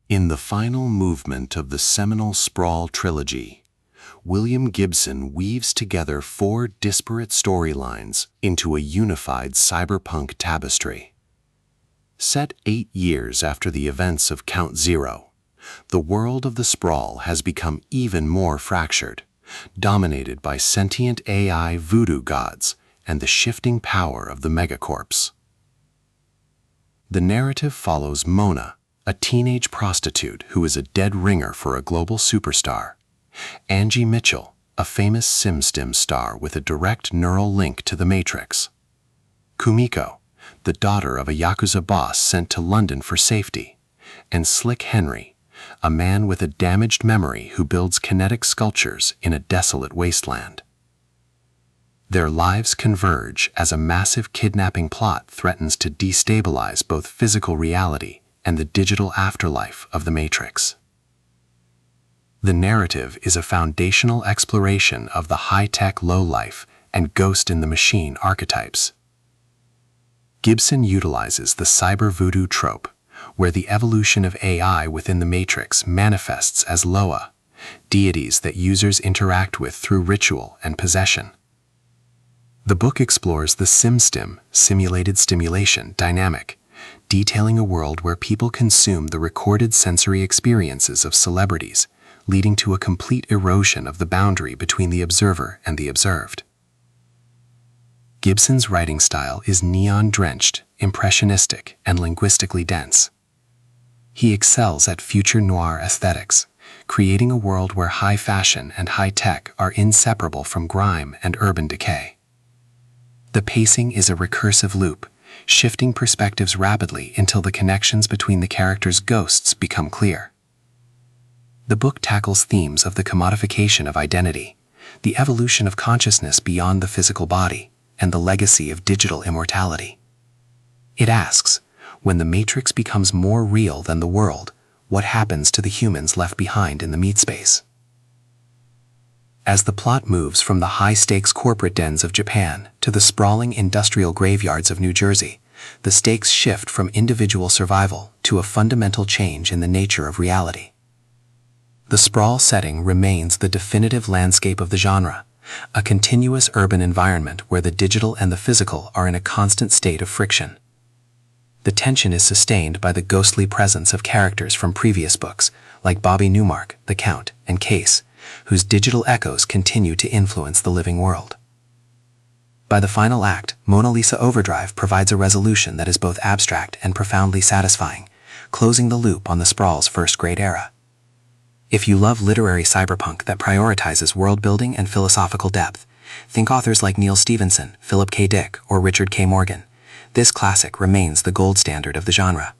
In the final movement of the seminal Sprawl trilogy, William Gibson weaves together four disparate storylines into a unified cyberpunk tapestry. Set 8 years after the events of Count Zero, the world of the Sprawl has become even more fractured, dominated by sentient AI voodoo gods and the shifting power of the megacorps. The narrative follows Mona, a teenage prostitute who is a dead ringer for a global superstar, Angie Mitchell, a famous Simstim star with a direct neural link to the Matrix, Kumiko, the daughter of a Yakuza boss sent to London for safety, and Slick Henry, a man with a damaged memory who builds kinetic sculptures in a desolate wasteland. Their lives converge as a massive kidnapping plot threatens to destabilize both physical reality and the digital afterlife of the Matrix. The narrative is a foundational exploration of the high-tech low-life and ghost-in-the-machine archetypes. Gibson utilizes the cyber voodoo trope, where the evolution of AI within the Matrix manifests as Loa, deities that users interact with through ritual and possession. The book explores the Simstim, simulated stimulation, dynamic, detailing a world where people consume the recorded sensory experiences of celebrities, leading to a complete erosion of the boundary between the observer and the observed. Gibson's writing style is neon-drenched, impressionistic, and linguistically dense. He excels at future noir aesthetics, creating a world where high fashion and high tech are inseparable from grime and urban decay. The pacing is a recursive loop, shifting perspectives rapidly until the connections between the characters' ghosts become clear. The book tackles themes of the commodification of identity, the evolution of consciousness beyond the physical body, and the legacy of digital immortality. It asks, when the Matrix becomes more real than the world, what happens to the humans left behind in the meat space? As the plot moves from the high-stakes corporate dens of Japan to the sprawling industrial graveyards of New Jersey, the stakes shift from individual survival to a fundamental change in the nature of reality. The Sprawl setting remains the definitive landscape of the genre, a continuous urban environment where the digital and the physical are in a constant state of friction. The tension is sustained by the ghostly presence of characters from previous books, like Bobby Newmark, the Count, and Case, whose digital echoes continue to influence the living world. By the final act, Mona Lisa Overdrive provides a resolution that is both abstract and profoundly satisfying, closing the loop on the Sprawl's first-grade era. If you love literary cyberpunk that prioritizes world-building and philosophical depth, think authors like Neil Stephenson, Philip K. Dick, or Richard K. Morgan. This classic remains the gold standard of the genre.